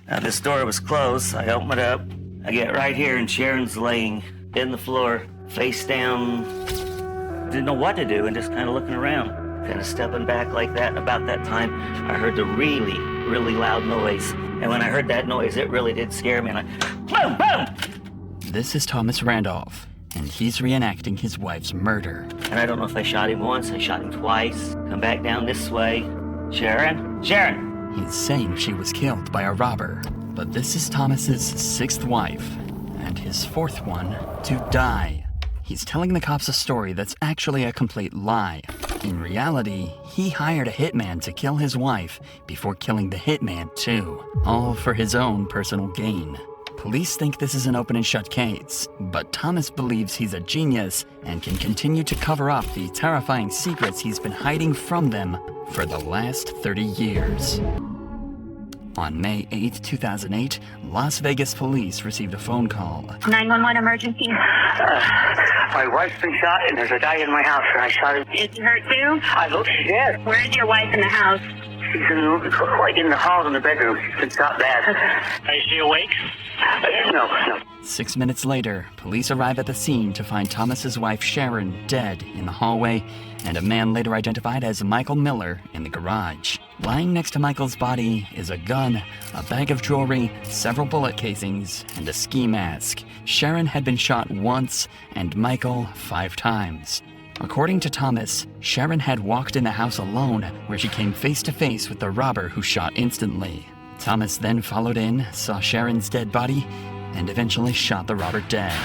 Now, this door was closed. I open it up. I get right here, and Sharon's laying in the floor, face down. Didn't know what to do, and just kind of looking around, kind of stepping back like that. And about that time, I heard the really, really loud noise. And when I heard that noise, it really did scare me. And boom, boom! This is Thomas Randolph, and he's reenacting his wife's murder. And I don't know if I shot him once, I shot him twice. Come back down this way. Sharon? Sharon! He's saying she was killed by a robber. But this is Thomas's sixth wife, and his fourth one to die. He's telling the cops a story that's actually a complete lie. In reality, he hired a hitman to kill his wife before killing the hitman too, all for his own personal gain. Police think this is an open and shut case, but Thomas believes he's a genius and can continue to cover up the terrifying secrets he's been hiding from them for the last 30 years. On May 8, 2008, Las Vegas police received a phone call. 911 emergency. My wife's been shot and there's a guy in my house and I shot him. Is she hurt too? I hope she's dead. Where is your wife in the house? She's like in the hall in the bedroom. She's been shot bad. Is she awake? No. 6 minutes later, police arrive at the scene to find Thomas's wife Sharon dead in the hallway and a man later identified as Michael Miller in the garage. Lying next to Michael's body is a gun, a bag of jewelry, several bullet casings, and a ski mask. Sharon had been shot once and Michael 5 times. According to Thomas, Sharon had walked in the house alone where she came face to face with the robber who shot instantly. Thomas then followed in, saw Sharon's dead body, and eventually shot the robber dead.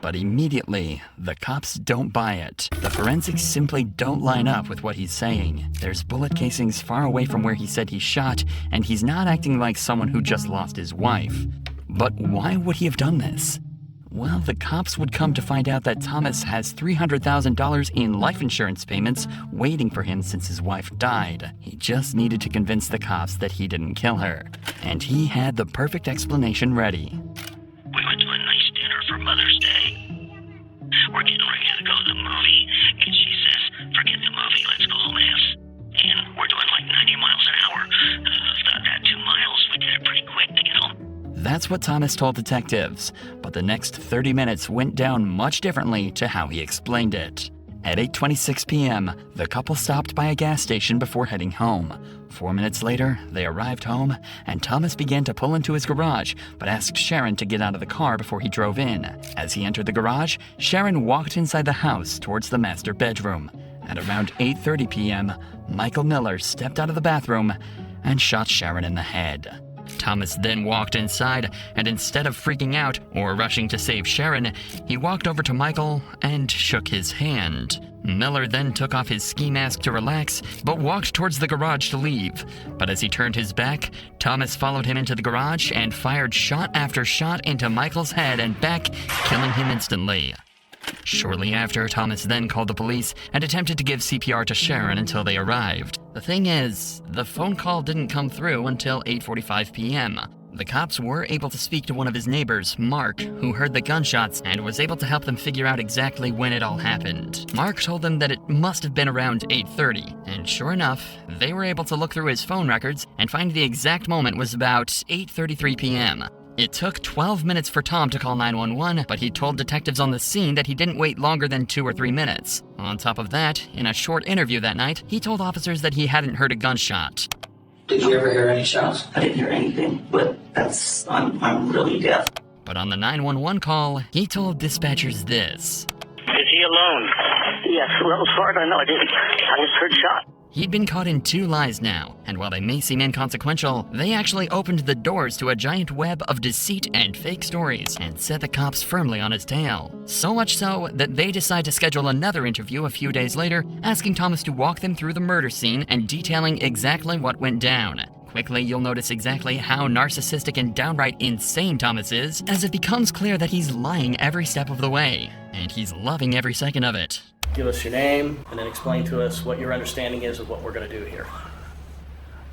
But immediately, the cops don't buy it. The forensics simply don't line up with what he's saying. There's bullet casings far away from where he said he shot, and he's not acting like someone who just lost his wife. But why would he have done this? Well, the cops would come to find out that Thomas has $300,000 in life insurance payments waiting for him since his wife died. He just needed to convince the cops that he didn't kill her. And he had the perfect explanation ready. We went to a nice dinner for Mother's Day. We're getting ready to go to the movie, and she says, forget the movie, let's go home, ass. And we're doing like 90 miles an hour. About that 2 miles, we did it pretty quick to get home. That's what Thomas told detectives, but the next 30 minutes went down much differently to how he explained it. At 8:26 p.m., the couple stopped by a gas station before heading home. 4 minutes later, they arrived home, and Thomas began to pull into his garage, but asked Sharon to get out of the car before he drove in. As he entered the garage, Sharon walked inside the house towards the master bedroom. At around 8:30 p.m., Michael Miller stepped out of the bathroom and shot Sharon in the head. Thomas then walked inside, and instead of freaking out or rushing to save Sharon, he walked over to Michael and shook his hand. Miller then took off his ski mask to relax, but walked towards the garage to leave. But as he turned his back, Thomas followed him into the garage and fired shot after shot into Michael's head and back, killing him instantly. Shortly after, Thomas then called the police and attempted to give CPR to Sharon until they arrived. The thing is, the phone call didn't come through until 8:45 p.m. The cops were able to speak to one of his neighbors, Mark, who heard the gunshots and was able to help them figure out exactly when it all happened. Mark told them that it must have been around 8:30, and sure enough, they were able to look through his phone records and find the exact moment was about 8:33 p.m. It took 12 minutes for Tom to call 911, but he told detectives on the scene that he didn't wait longer than 2 or 3 minutes. On top of that, in a short interview that night, he told officers that he hadn't heard a gunshot. Did you ever hear any shots? I didn't hear anything, but I'm really deaf. But on the 911 call, he told dispatchers this. Is he alone? Yes, well, as far as I know, I didn't. I just heard shot. He'd been caught in 2 lies now, and while they may seem inconsequential, they actually opened the doors to a giant web of deceit and fake stories and set the cops firmly on his tail. So much so that they decide to schedule another interview a few days later, asking Thomas to walk them through the murder scene and detailing exactly what went down. Quickly, you'll notice exactly how narcissistic and downright insane Thomas is, as it becomes clear that he's lying every step of the way, and he's loving every second of it. Give us your name, and then explain to us what your understanding is of what we're going to do here.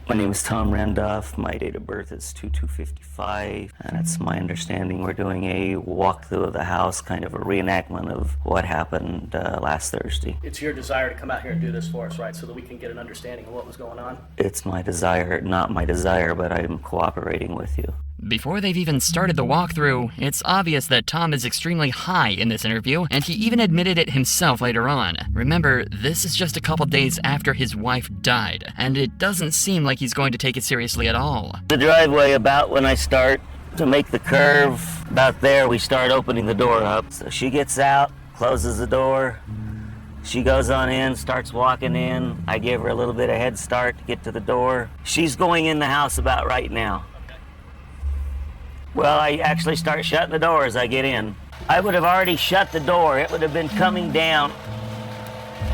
My name is Tom Randolph. My date of birth is 2/2/55, and it's my understanding we're doing a walkthrough of the house, kind of a reenactment of what happened last Thursday. It's your desire to come out here and do this for us, right, so that we can get an understanding of what was going on? It's my desire, not my desire, but I'm cooperating with you. Before they've even started the walkthrough, it's obvious that Tom is extremely high in this interview, and he even admitted it himself later on. Remember, this is just a couple days after his wife died, and it doesn't seem like he's going to take it seriously at all. The driveway, about when I start to make the curve, about there we start opening the door up. So she gets out, closes the door, she goes on in, starts walking in. I give her a little bit of head start to get to the door. She's going in the house about right now. Well, I actually start shutting the door as I get in. I would have already shut the door. It would have been coming down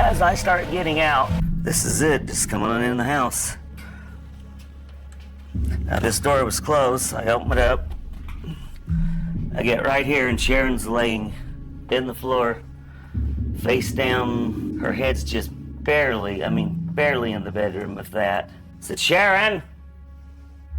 as I start getting out. This is it, just coming on in the house. Now this door was closed. I open it up. I get right here and Sharon's laying in the floor, face down. Her head's just barely in the bedroom, if that. I said, Sharon!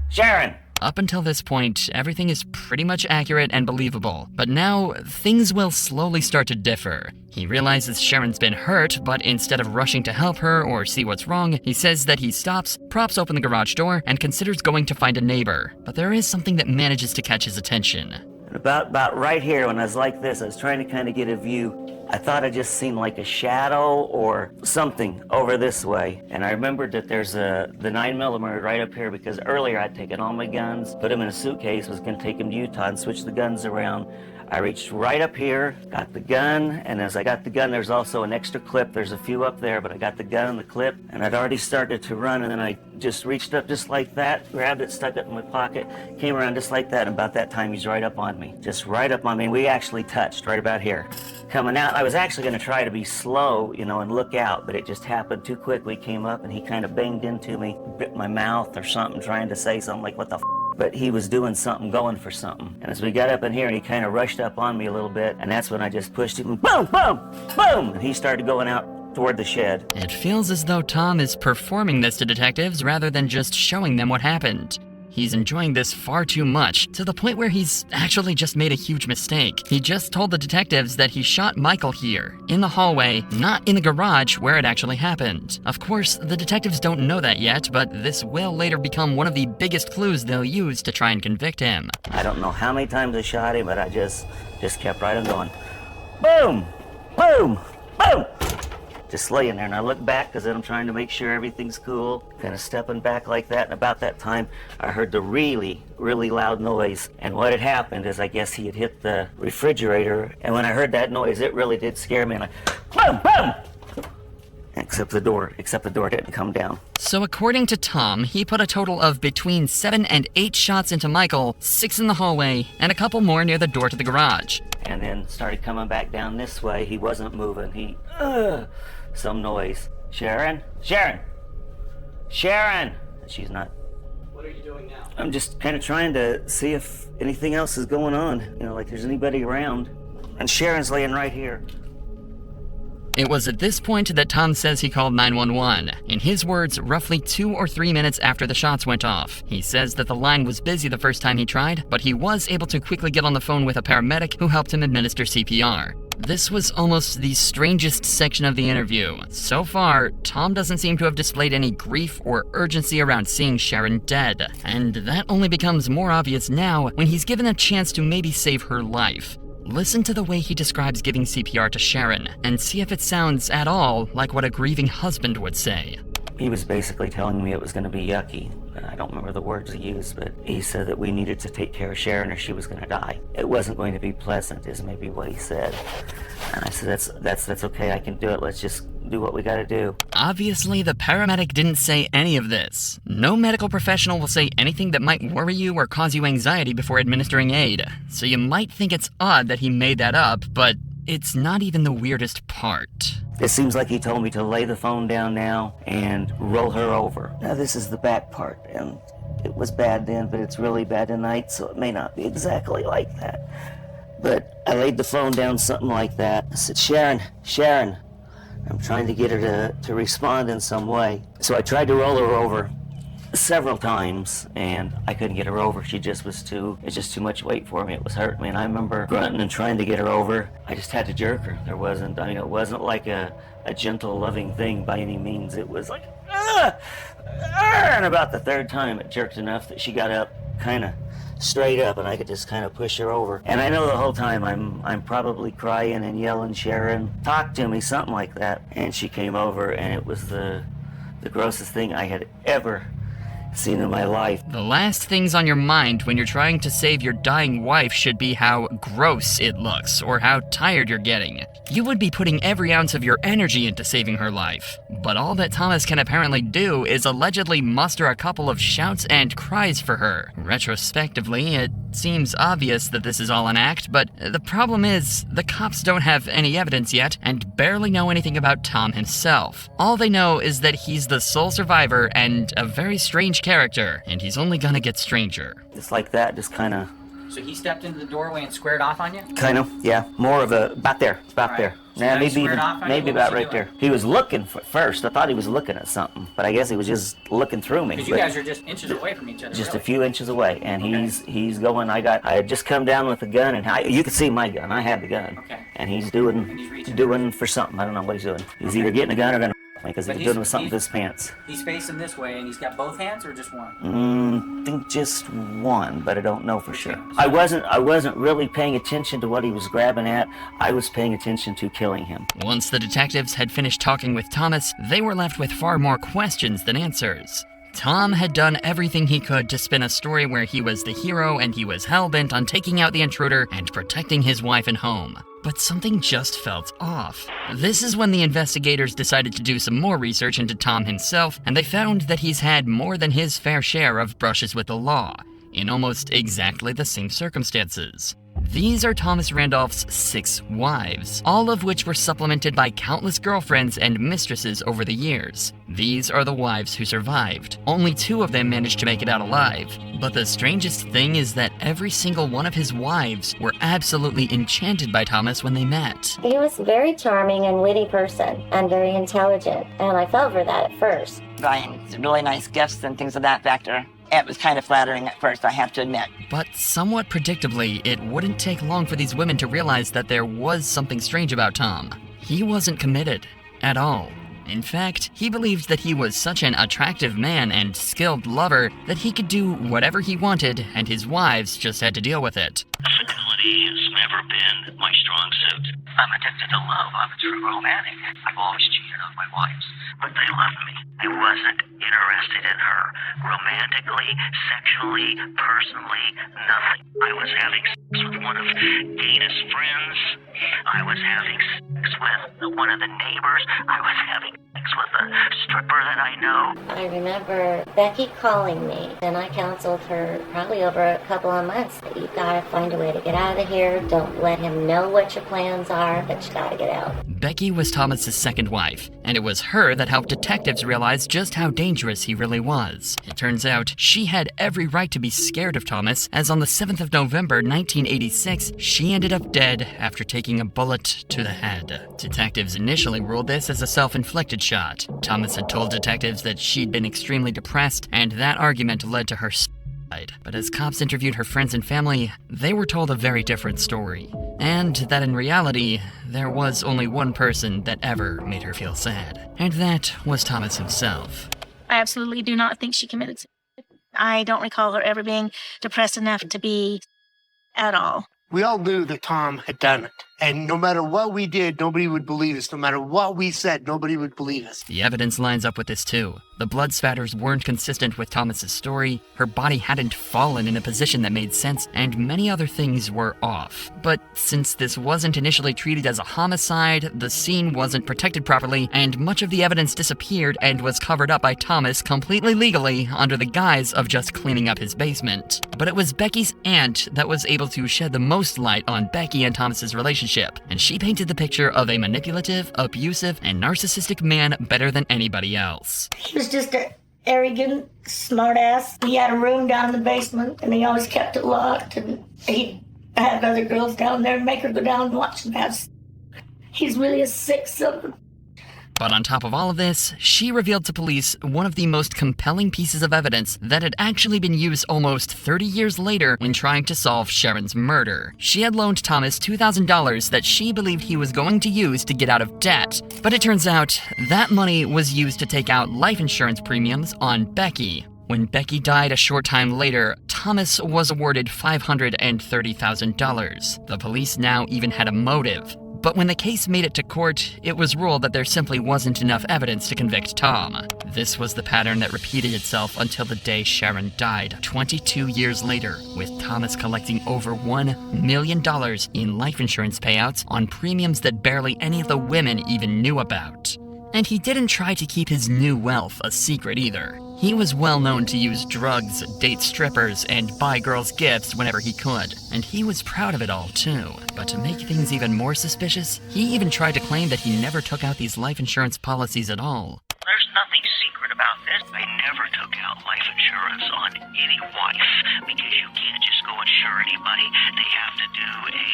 Sharon! Up until this point, everything is pretty much accurate and believable, but now things will slowly start to differ. He realizes Sharon's been hurt, but instead of rushing to help her or see what's wrong, he says that he stops, props open the garage door, and considers going to find a neighbor. But there is something that manages to catch his attention. About right here, when I was like this, I was trying to kind of get a view. I thought I just seen like a shadow or something over this way. And I remembered that there's the 9mm right up here, because earlier I'd taken all my guns, put them in a suitcase, was gonna take them to Utah and switch the guns around. I reached right up here, got the gun, and as I got the gun, there's also an extra clip. There's a few up there, but I got the gun and the clip, and I'd already started to run, and then I just reached up just like that, grabbed it, stuck it in my pocket, came around just like that, and about that time he's right up on me. Just right up on me. We actually touched right about here. Coming out, I was actually gonna try to be slow, and look out, but it just happened too quickly. Came up and he kind of banged into me, bit my mouth or something, trying to say something like, what the f***? But he was doing something, going for something. And as we got up in here, and he kind of rushed up on me a little bit, and that's when I just pushed him, boom, boom, boom! And he started going out toward the shed. It feels as though Tom is performing this to detectives rather than just showing them what happened. He's enjoying this far too much, to the point where he's actually just made a huge mistake. He just told the detectives that he shot Michael here, in the hallway, not in the garage where it actually happened. Of course, the detectives don't know that yet, but this will later become one of the biggest clues they'll use to try and convict him. I don't know how many times I shot him, but I just kept right on going. Boom! Boom! Boom! Just laying there, and I look back because I'm trying to make sure everything's cool, kind of stepping back like that, and about that time I heard the really, really loud noise. And what had happened is I guess he had hit the refrigerator, and when I heard that noise, it really did scare me, and boom, boom! Except the door didn't come down. So according to Tom, he put a total of between 7 and 8 shots into Michael, 6 in the hallway, and a couple more near the door to the garage. And then started coming back down this way. He wasn't moving. Some noise. Sharon? Sharon! Sharon! She's not. What are you doing now? I'm just kind of trying to see if anything else is going on. Like there's anybody around. And Sharon's laying right here. It was at this point that Tom says he called 911. In his words, roughly 2 or 3 minutes after the shots went off. He says that the line was busy the first time he tried, but he was able to quickly get on the phone with a paramedic who helped him administer CPR. This was almost the strangest section of the interview. So far, Tom doesn't seem to have displayed any grief or urgency around seeing Sharon dead. And that only becomes more obvious now when he's given a chance to maybe save her life. Listen to the way he describes giving CPR to Sharon, and see if it sounds at all like what a grieving husband would say. He was basically telling me it was going to be yucky. I don't remember the words he used, but he said that we needed to take care of Sharon or she was going to die. It wasn't going to be pleasant, is maybe what he said. And I said, that's okay, I can do it. Let's just do what we got to do. Obviously, the paramedic didn't say any of this. No medical professional will say anything that might worry you or cause you anxiety before administering aid. So you might think it's odd that he made that up, but it's not even the weirdest part. It seems like he told me to lay the phone down now and roll her over. Now this is the back part, and it was bad then, but it's really bad tonight, so it may not be exactly like that. But I laid the phone down something like that. I said, Sharon. I'm trying to get her to respond in some way. So I tried to roll her over, several times, and I couldn't get her over. It's just too much weight for me. It was hurting me, and I remember grunting and trying to get her over. I just had to jerk her. It wasn't like a gentle, loving thing by any means. It was like, and about the third time it jerked enough that she got up kind of straight up, and I could just kind of push her over. And I know the whole time I'm probably crying and yelling, Sharon, talk to me, something like that. And she came over, and it was the grossest thing I had ever seen in my life. The last things on your mind when you're trying to save your dying wife should be how gross it looks or how tired you're getting. You would be putting every ounce of your energy into saving her life. But all that Thomas can apparently do is allegedly muster a couple of shouts and cries for her. Retrospectively, it seems obvious that this is all an act, but the problem is, the cops don't have any evidence yet and barely know anything about Tom himself. All they know is that he's the sole survivor and a very strange character, and he's only gonna get stranger. Just like that, just kind of... So he stepped into the doorway and squared off on you? Kind of, yeah. More of a... About there. It's about there. So Yeah, now he squared off on you? maybe What was about he right doing? there. He was looking first. I thought he was looking at something, but I guess he was just looking through me. Because you But guys are just inches away from each other. just really. a few inches away, and he's going. I had just come down with the gun, and you could see my gun. I had the gun, Okay. and he's he's reaching. doing for something. I don't know what he's doing. He's either getting a gun or gonna me because But he's doing something with his pants. He's facing this way, and he's got both hands, or just one? I think just one, but I don't know for sure. I wasn't really paying attention to what he was grabbing at. I was paying attention to killing him. Once the detectives had finished talking with Thomas, they were left with far more questions than answers. Tom had done everything he could to spin a story where he was the hero and he was hell-bent on taking out the intruder and protecting his wife and home. But something just felt off. This is when the investigators decided to do some more research into Tom himself, and they found that he's had more than his fair share of brushes with the law, in almost exactly the same circumstances. These are Thomas Randolph's 6 wives, all of which were supplemented by countless girlfriends and mistresses over the years. These are the wives who survived. Only 2 of them managed to make it out alive. But the strangest thing is that every single one of his wives were absolutely enchanted by Thomas when they met. He was a very charming and witty person and very intelligent, and I fell for that at first. Buying really nice gifts and things of that factor. It was kind of flattering at first, I have to admit. But somewhat predictably, it wouldn't take long for these women to realize that there was something strange about Tom. He wasn't committed at all. In fact, he believed that he was such an attractive man and skilled lover that he could do whatever he wanted, and his wives just had to deal with it. Fidelity has never been my strong suit. I'm addicted to love. I'm a true romantic. I've always cheated on my wives, but they loved me. I wasn't interested in her romantically, sexually, personally, nothing. I was having sex with one of Dana's friends. I was having sex with one of the neighbors. I was having sex with a stripper that I know. I remember Becky calling me, and I counseled her probably over a couple of months. You've got to find a way to get out of here. Don't let him know what your plans are, but you got to get out. Becky was Thomas's second wife, and it was her that helped detectives realize just how dangerous he really was. It turns out she had every right to be scared of Thomas, as on the 7th of November 1986, she ended up dead after taking a bullet to the head. Detectives initially ruled this as a self-inflicted shot. Thomas had told detectives that she'd been extremely depressed, and that argument led to her suicide. But as cops interviewed her friends and family, they were told a very different story. And that in reality, there was only one person that ever made her feel sad. And that was Thomas himself. I absolutely do not think she committed suicide. I don't recall her ever being depressed enough to be at all. We all knew that Tom had done it. And no matter what we did, nobody would believe us. No matter what we said, nobody would believe us. The evidence lines up with this too. The blood spatters weren't consistent with Thomas's story, her body hadn't fallen in a position that made sense, and many other things were off. But since this wasn't initially treated as a homicide, the scene wasn't protected properly, and much of the evidence disappeared and was covered up by Thomas completely legally under the guise of just cleaning up his basement. But it was Becky's aunt that was able to shed the most light on Becky and Thomas's relationship, and she painted the picture of a manipulative, abusive, and narcissistic man better than anybody else. He was just an arrogant, smartass. He had a room down in the basement, and he always kept it locked, and he'd have other girls down there and make her go down and watch him have sex. He's really a sick son. But on top of all of this, she revealed to police one of the most compelling pieces of evidence that had actually been used almost 30 years later when trying to solve Sharon's murder. She had loaned Thomas $2,000 that she believed he was going to use to get out of debt. But it turns out that money was used to take out life insurance premiums on Becky. When Becky died a short time later, Thomas was awarded $530,000. The police now even had a motive. But when the case made it to court, it was ruled that there simply wasn't enough evidence to convict Tom. This was the pattern that repeated itself until the day Sharon died, 22 years later, with Thomas collecting over $1 million in life insurance payouts on premiums that barely any of the women even knew about. And he didn't try to keep his new wealth a secret either. He was well known to use drugs, date strippers, and buy girls gifts whenever he could, and he was proud of it all too. But to make things even more suspicious, he even tried to claim that he never took out these life insurance policies at all. There's nothing secret about this. I never took out life insurance on any wife because you can't just go insure anybody. They have to do a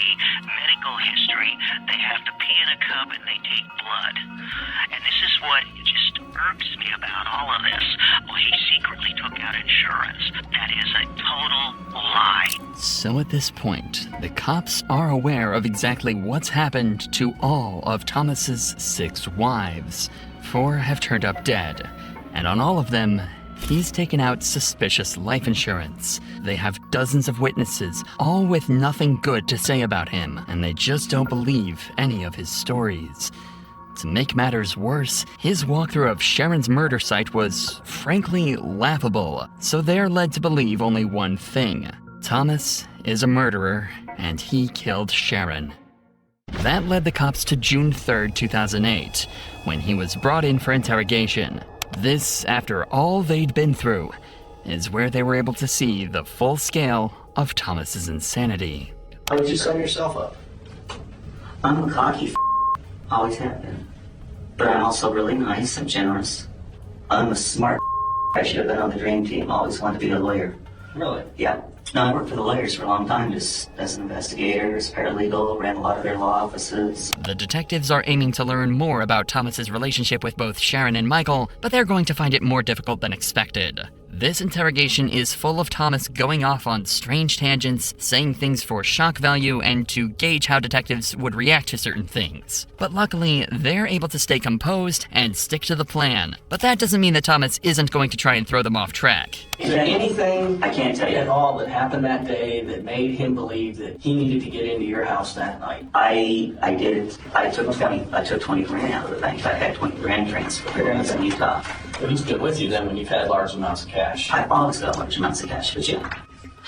medical history. They have to pee in a cup and they take blood. And this is what just irks me about all of this. Well, he secretly took out insurance. That is a total lie. So at this point, the cops are aware of exactly what's happened to all of Thomas's 6 wives. 4 have turned up dead, and on all of them, he's taken out suspicious life insurance. They have dozens of witnesses, all with nothing good to say about him, and they just don't believe any of his stories. To make matters worse, his walkthrough of Sharon's murder site was, frankly, laughable, so they're led to believe only one thing. Thomas is a murderer, and he killed Sharon. That led the cops to June 3rd, 2008, when he was brought in for interrogation. This, after all they'd been through, is where they were able to see the full scale of Thomas's insanity. How would you sum yourself up? I'm a cocky always have been. But I'm also really nice and generous. I'm a smart I should have been on the dream team. Always wanted to be a lawyer. Really? Yeah. No, I worked for the lawyers for a long time, just as an investigator, as paralegal, ran a lot of their law offices. The detectives are aiming to learn more about Thomas's relationship with both Sharon and Michael, but they're going to find it more difficult than expected. This interrogation is full of Thomas going off on strange tangents, saying things for shock value, and to gauge how detectives would react to certain things. But luckily, they're able to stay composed and stick to the plan. But that doesn't mean that Thomas isn't going to try and throw them off track. Is there anything I can't tell you at all that happened that day that made him believe that he needed to get into your house that night? I did it. I took 20 grand out of the bank. I had 20 grand transferred in Utah. But he's been with you then when you've had large amounts of cash. I've always got large amounts of cash, but yeah.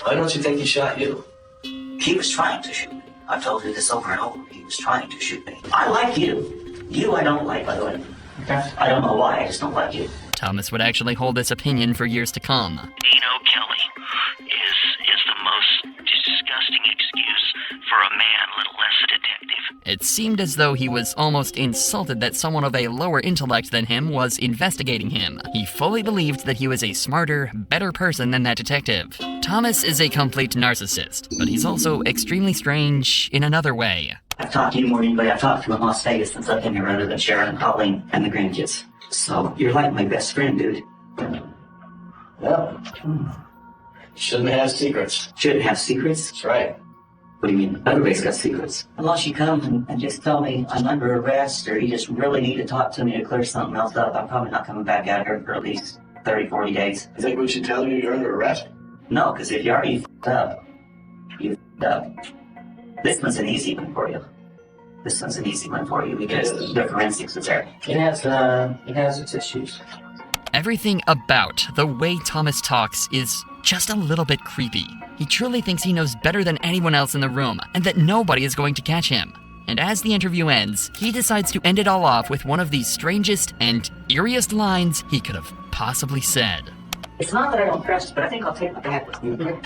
Why don't you think he shot you? He was trying to shoot me. I've told you this over and over. He was trying to shoot me. I like you. You I don't like, by the way. Okay. I don't know why, I just don't like you. Thomas would actually hold this opinion for years to come. Dino Kelly is the most disgusting excuse for a man, let alone a detective. It seemed as though he was almost insulted that someone of a lower intellect than him was investigating him. He fully believed that he was a smarter, better person than that detective. Thomas is a complete narcissist, but he's also extremely strange in another way. I've talked to you more than anybody I've talked to in Las Vegas since I've been here, rather than Sharon and Colleen and the grandkids. So you're like my best friend, dude. Well, shouldn't have secrets. Shouldn't have secrets? That's right. What do you mean? Everybody's got secrets. Unless you come and just tell me I'm under arrest, or you just really need to talk to me to clear something else up, I'm probably not coming back out here for at least 30, 40 days. You think we should tell you you're under arrest? No, because if you already f***ed up, you f***ed up. This one's an easy one for you. This one's an easy one for you because the forensics is there. It has its issues. Everything about the way Thomas talks is just a little bit creepy. He truly thinks he knows better than anyone else in the room, and that nobody is going to catch him. And as the interview ends, he decides to end it all off with one of the strangest and eeriest lines he could have possibly said. It's not that I don't trust you, but I think I'll take my bag with me.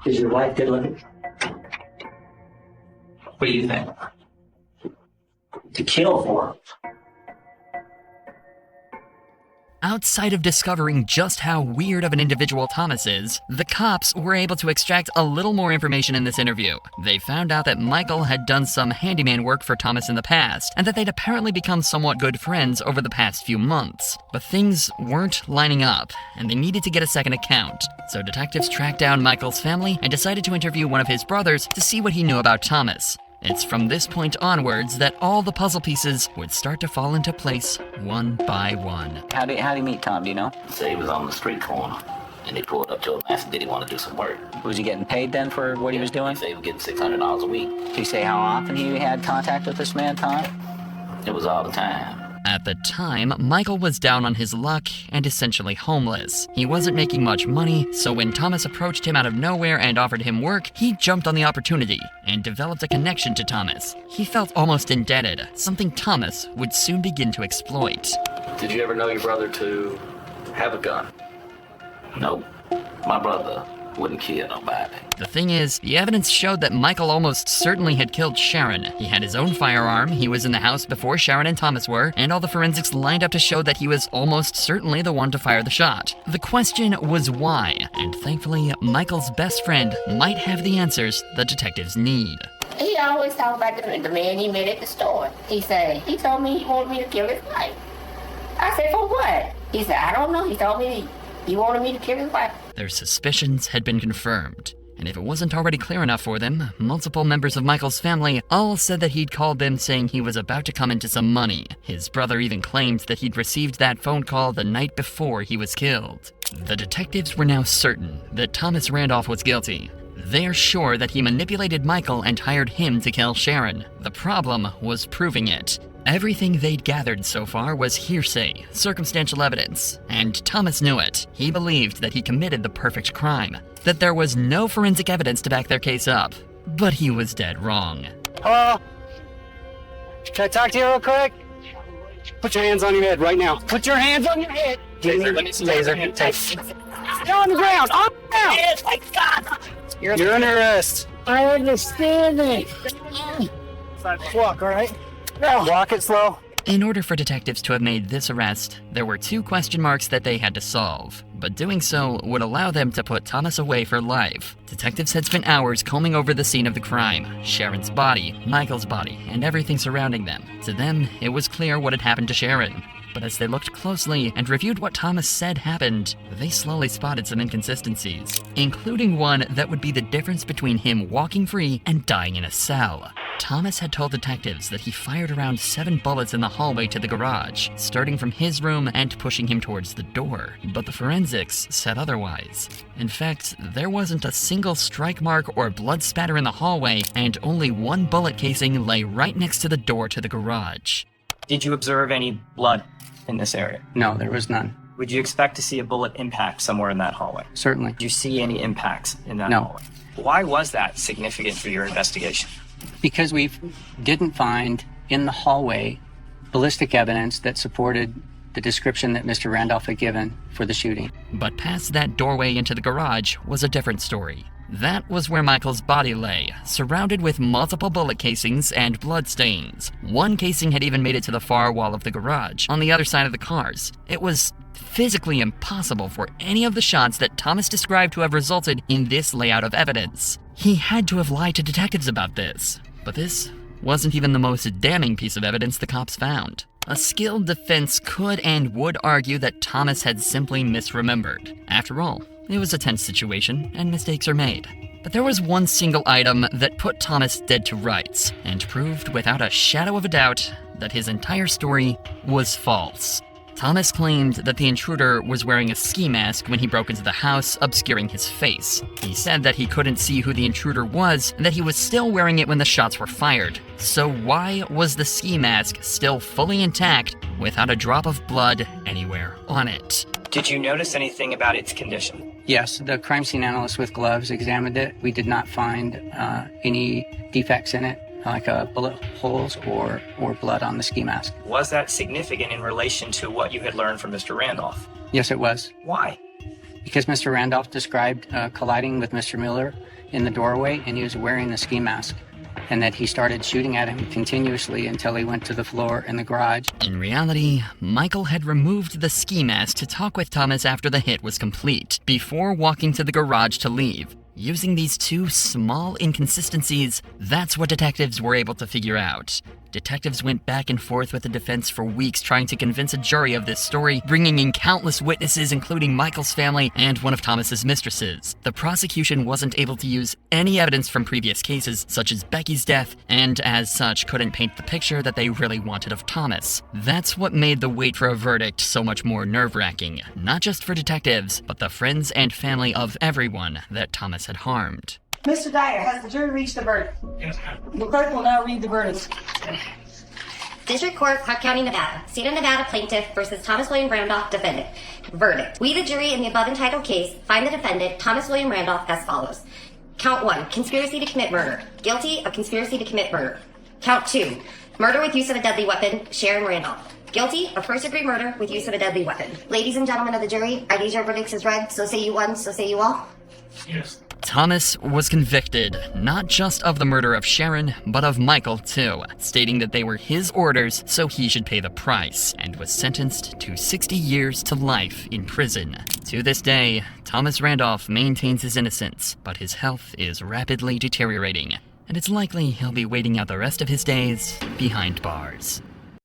Is your wife good looking? What do you think? To kill for. Outside of discovering just how weird of an individual Thomas is, the cops were able to extract a little more information in this interview. They found out that Michael had done some handyman work for Thomas in the past, and that they'd apparently become somewhat good friends over the past few months. But things weren't lining up, and they needed to get a second account. So detectives tracked down Michael's family and decided to interview one of his brothers to see what he knew about Thomas. It's from this point onwards that all the puzzle pieces would start to fall into place one by one. How did you meet Tom, do you know? Say he was on the street corner, and they pulled up to him and asked him, did he want to do some work? Was he getting paid then for what he was doing? He said he was getting $600 a week. Did he say how often he had contact with this man, Tom? It was all the time. At the time, Michael was down on his luck and essentially homeless. He wasn't making much money, so when Thomas approached him out of nowhere and offered him work, he jumped on the opportunity and developed a connection to Thomas. He felt almost indebted, something Thomas would soon begin to exploit. Did you ever know your brother to have a gun? No. My brother wouldn't kill nobody. The thing is, the evidence showed that Michael almost certainly had killed Sharon. He had his own firearm, he was in the house before Sharon and Thomas were, and all the forensics lined up to show that he was almost certainly the one to fire the shot. The question was why, and thankfully, Michael's best friend might have the answers the detectives need. He always talked about the man he met at the store. He told me he wanted me to kill his wife. I said, for what? He said, I don't know. He told me he wanted me to kill his wife. Their suspicions had been confirmed, and if it wasn't already clear enough for them, multiple members of Michael's family all said that he'd called them saying he was about to come into some money. His brother even claimed that he'd received that phone call the night before he was killed. The detectives were now certain that Thomas Randolph was guilty. They're sure that he manipulated Michael and hired him to kill Sharon. The problem was proving it. Everything they'd gathered so far was hearsay, circumstantial evidence, and Thomas knew it. He believed that he committed the perfect crime, that there was no forensic evidence to back their case up. But he was dead wrong. Hello? Can I talk to you real quick? Put your hands on your head right now. Put your hands on your head. Taser, let me see. Taser, take. You're on the ground, on the ground! Yes, my God! You're under arrest. I understand it. Walk, all right? Yeah, walk it slow. In order for detectives to have made this arrest, there were 2 question marks that they had to solve. But doing so would allow them to put Thomas away for life. Detectives had spent hours combing over the scene of the crime, Sharon's body, Michael's body, and everything surrounding them. To them, it was clear what had happened to Sharon. But as they looked closely and reviewed what Thomas said happened, they slowly spotted some inconsistencies, including one that would be the difference between him walking free and dying in a cell. Thomas had told detectives that he fired around 7 bullets in the hallway to the garage, starting from his room and pushing him towards the door. But the forensics said otherwise. In fact, there wasn't a single strike mark or blood spatter in the hallway, and only 1 bullet casing lay right next to the door to the garage. Did you observe any blood in this area? No, there was none. Would you expect to see a bullet impact somewhere in that hallway? Certainly. Did you see any impacts in that No. hallway? Why was that significant for your investigation? Because we didn't find in the hallway ballistic evidence that supported the description that Mr. Randolph had given for the shooting. But past that doorway into the garage was a different story. That was where Michael's body lay, surrounded with multiple bullet casings and blood stains. 1 casing had even made it to the far wall of the garage, on the other side of the cars. It was physically impossible for any of the shots that Thomas described to have resulted in this layout of evidence. He had to have lied to detectives about this. But this wasn't even the most damning piece of evidence the cops found. A skilled defense could and would argue that Thomas had simply misremembered. After all, it was a tense situation, and mistakes are made. But there was one single item that put Thomas dead to rights, and proved without a shadow of a doubt that his entire story was false. Thomas claimed that the intruder was wearing a ski mask when he broke into the house, obscuring his face. He said that he couldn't see who the intruder was, and that he was still wearing it when the shots were fired. So why was the ski mask still fully intact without a drop of blood anywhere on it? Did you notice anything about its condition? Yes, the crime scene analyst with gloves examined it. We did not find any defects in it, like bullet holes or blood on the ski mask. Was that significant in relation to what you had learned from Mr. Randolph? Yes, it was. Why? Because Mr. Randolph described colliding with Mr. Miller in the doorway, and he was wearing the ski mask. and that he started shooting at him continuously until he went to the floor in the garage. In reality, Michael had removed the ski mask to talk with Thomas after the hit was complete, before walking to the garage to leave. Using these two small inconsistencies, that's what detectives were able to figure out. Detectives went back and forth with the defense for weeks trying to convince a jury of this story, bringing in countless witnesses including Michael's family and one of Thomas's mistresses. The prosecution wasn't able to use any evidence from previous cases, such as Becky's death, and as such couldn't paint the picture that they really wanted of Thomas. That's what made the wait for a verdict so much more nerve-wracking, not just for detectives, but the friends and family of everyone that Thomas had harmed. Mr. Dyer, has the jury reached the verdict? Yes, ma'am. The clerk will now read the verdict. District Court, Clark County, Nevada. State of Nevada plaintiff versus Thomas William Randolph, defendant. Verdict. We, the jury, in the above entitled case, find the defendant, Thomas William Randolph, as follows. Count 1, conspiracy to commit murder. Guilty of conspiracy to commit murder. Count 2, murder with use of a deadly weapon, Sharon Randolph. Guilty of first-degree murder with use of a deadly weapon. Ladies and gentlemen of the jury, are these your verdicts as read? So say you one, so say you all? Yes. Thomas was convicted, not just of the murder of Sharon, but of Michael too, stating that they were his orders, so he should pay the price, and was sentenced to 60 years to life in prison. To this day, Thomas Randolph maintains his innocence, but his health is rapidly deteriorating, and it's likely he'll be waiting out the rest of his days behind bars.